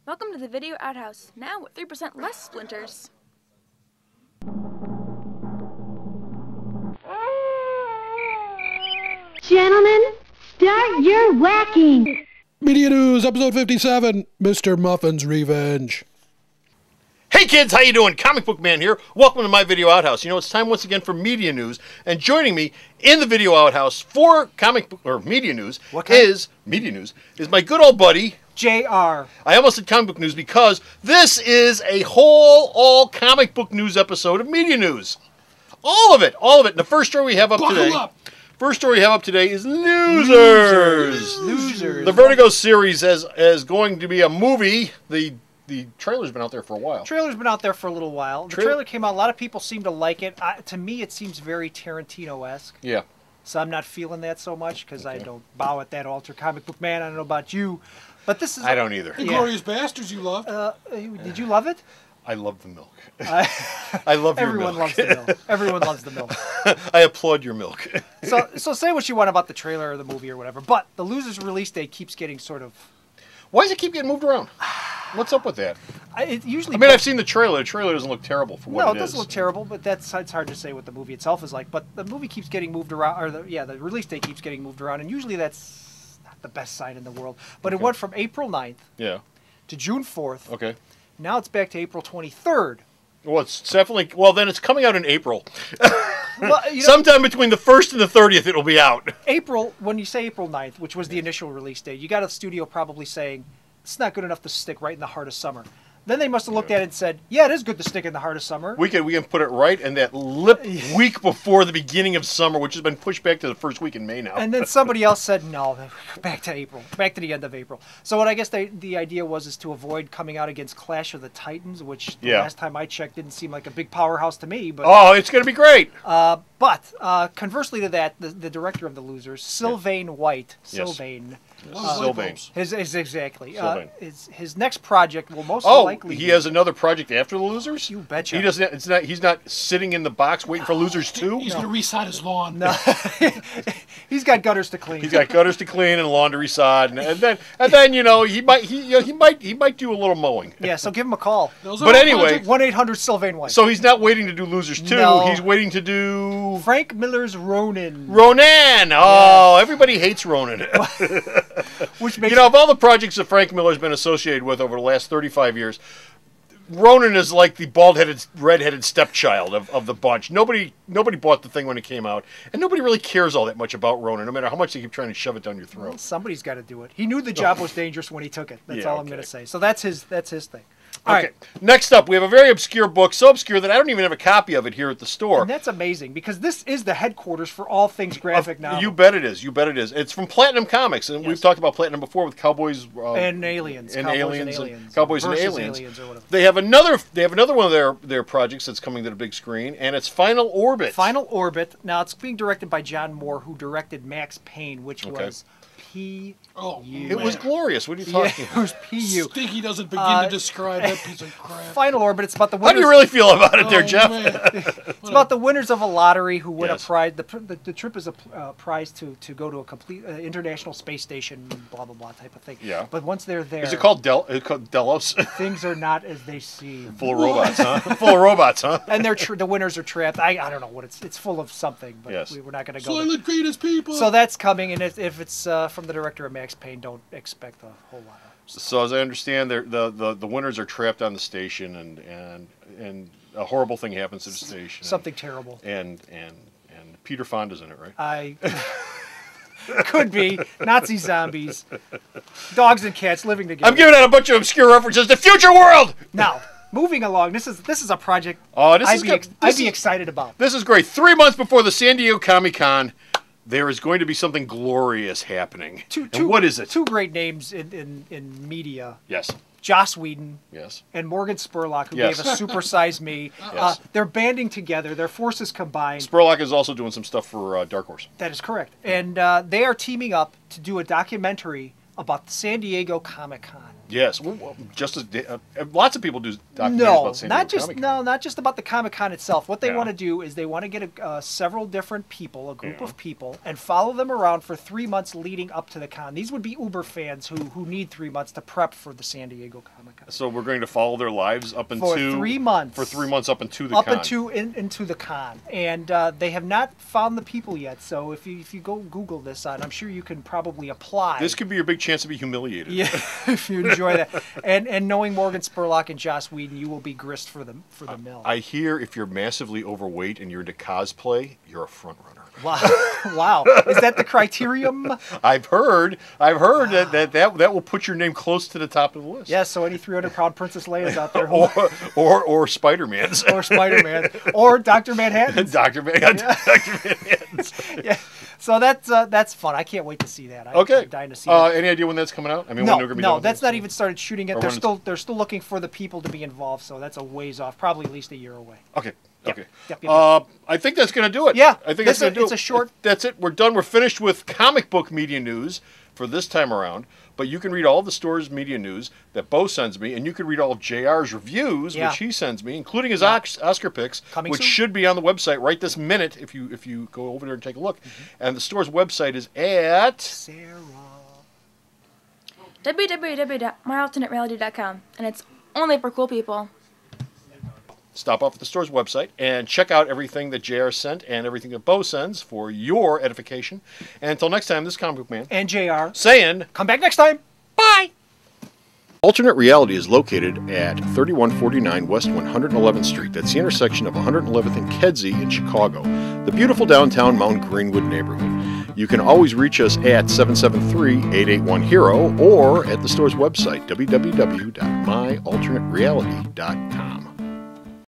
Welcome to the Video Outhouse, now with 3% less splinters. Gentlemen, start your whacking. Media News, episode 57, Mr. Muffin's Revenge. Hey kids, how you doing? Comic Book Man here. Welcome to my Video Outhouse. You know, it's time once again for Media News, and joining me in the Video Outhouse for comic book or Media News is my good old buddy JR. I almost said comic book news because this is a all comic book news episode of Media News. All of it. And the first story we have up today. First story we have up today is Losers. The Vertigo series is going to be a movie. The trailer's been out there for a while. Trailer's been out there for a little while. The trailer came out. A lot of people seem to like it. To me, it seems very Tarantino-esque. Yeah. So I'm not feeling that so much because I don't bow at that altar. Comic Book Man, I don't know about you. But this is... I don't either. Inglourious Bastards you loved. Did you love it? I love the milk. I love your milk. Everyone loves the milk. Everyone loves the milk. I applaud your milk. So say what you want about the trailer or the movie or whatever, but the Losers release date keeps getting sort of... Why does it keep getting moved around? What's up with that? I've seen the trailer. The trailer doesn't look terrible for what it is. No, it doesn't look terrible, but it's hard to say what the movie itself is like. But the movie keeps getting moved around, or the release date keeps getting moved around, and usually that's not the best sign in the world. But it went from April 9th to June 4th. Okay. Now it's back to April 23rd. Well, it's definitely... Well, then it's coming out in April. Well, sometime between the 1st and the 30th, it'll be out. April, when you say April 9th, which was the initial release date, you got a studio probably saying, it's not good enough to stick right in the heart of summer. Then they must have looked at it and said, yeah, it is good to stick in the heart of summer. We can put it right in that week before the beginning of summer, which has been pushed back to the first week in May now. And then somebody else said, no, back to April, back to the end of April. So what I guess the idea is to avoid coming out against Clash of the Titans, which the last time I checked didn't seem like a big powerhouse to me. But oh, it's going to be great. But conversely to that, the director of The Losers, Sylvain White, Sylvain. Exactly. Sylvain. His next project will most likely. He has another project after The Losers. You betcha. He doesn't. He's not sitting in the box waiting for Losers 2. He's going to reside his lawn. No, he's got gutters to clean. He's got gutters to clean and laundry sod, and then he might do a little mowing. Yeah, so give him a call. But anyway, 1-800 Sylvain White. So he's not waiting to do Losers 2. No. He's waiting to do Frank Miller's Ronin. Ronin. Oh, everybody hates Ronin. Which makes of all the projects that Frank Miller's been associated with over the last 35 years, Ronin is like the bald-headed, red-headed stepchild of the bunch. Nobody bought the thing when it came out, and nobody really cares all that much about Ronin, no matter how much they keep trying to shove it down your throat. Well, somebody's got to do it. He knew the job was dangerous when he took it. That's all I'm going to say. So that's his thing. All right. Next up, we have a very obscure book, so obscure that I don't even have a copy of it here at the store. And that's amazing, because this is the headquarters for all things graphic novel. You bet it is. It's from Platinum Comics, and we've talked about Platinum before with Cowboys and Aliens. Cowboys and Aliens. Or whatever. They have another one of their projects that's coming to the big screen, and it's Final Orbit. Final Orbit. Now, it's being directed by John Moore, who directed Max Payne, which was P.U. It was glorious. What are you talking about? It was P.U. Stinky doesn't begin to describe that piece of crap. Final Orbit, it's about the winners. How do you really feel about it there, Jeff? It's about the winners of a lottery who win a prize. The trip is a prize to go to a complete international space station, blah, blah, blah type of thing. Yeah. But once they're there... Is it called Delos? Things are not as they seem. Full of robots, huh? Full of robots, huh? And the winners are trapped. I don't know what it's full of something, but we're not going to go Silent greatest people. So that's coming, and if it's from the director of Max Payne, don't expect a whole lot of stuff. So as I understand, the winners are trapped on the station, and a horrible thing happens to the station. Something terrible. And Peter Fonda's in it, right? Could be. Nazi zombies. Dogs and cats living together. I'm giving out a bunch of obscure references to Future World! Now, moving along, this is a project I'd be excited about. This is great. 3 months before the San Diego Comic-Con, there is going to be something glorious happening. And what is it? Two great names in media. Yes. Joss Whedon. Yes. And Morgan Spurlock, who gave us Super Size Me. Yes. They're banding together. Their forces combined. Spurlock is also doing some stuff for Dark Horse. That is correct. And they are teaming up to do a documentary about the San Diego Comic-Con. Yes, well, just as lots of people do documentaries about San Diego Comic-Con. Not just about the Comic-Con itself. What they Yeah. want to do is they want to get several different people, a group of people, and follow them around for 3 months leading up to the con. These would be Uber fans who need 3 months to prep for the San Diego Comic-Con. So we're going to follow their lives up into For 3 months. For 3 months up into the Up con. into the con, and they have not found the people yet. So if you go Google this, I'm sure you can probably apply. This could be your big chance to be humiliated. Yeah, if you enjoy that, and knowing Morgan Spurlock and Joss Whedon, you will be grist for the mill. I hear if you're massively overweight and you're into cosplay, you're a front runner. Wow, wow, is that the criterion? I've heard that will put your name close to the top of the list. Yeah, so any 300-pound Princess Leia's out there, or Spider-Man's, or Spider-Man, or Dr. Manhattan. Dr. Manhattan's. Yeah, so that's fun. I can't wait to see that. Okay. I'm dying to see that. Any idea when that's coming out? I mean, when No, they're gonna be done with that's it? not even started shooting yet. Or They're still looking for the people to be involved, so that's a ways off, probably at least a year away. Okay. Yep. Okay. Yep. I think that's going to do it. Yeah, I think that's going to do it. it's a short- That's it. We're done. We're finished with comic book media news for this time around. But you can read all the store's media news that Bo sends me, and you can read all of JR's reviews, Yeah. which he sends me, including his Oscar picks, Coming which soon. should be on the website right this minute if you go over there and take a look. And the store's website is at www.myalternatereality.com, and it's only for cool people. Stop off at the store's website and check out everything that JR sent and everything that Bo sends for your edification. And until next time, this is Comic Book Man And JR, saying, come back next time. bye! Alternate Reality is located at 3149 West 111th Street. That's the intersection of 111th and Kedzie in Chicago, the beautiful downtown Mount Greenwood neighborhood. You can always reach us at 773-881-HERO or at the store's website, www.myalternatereality.com.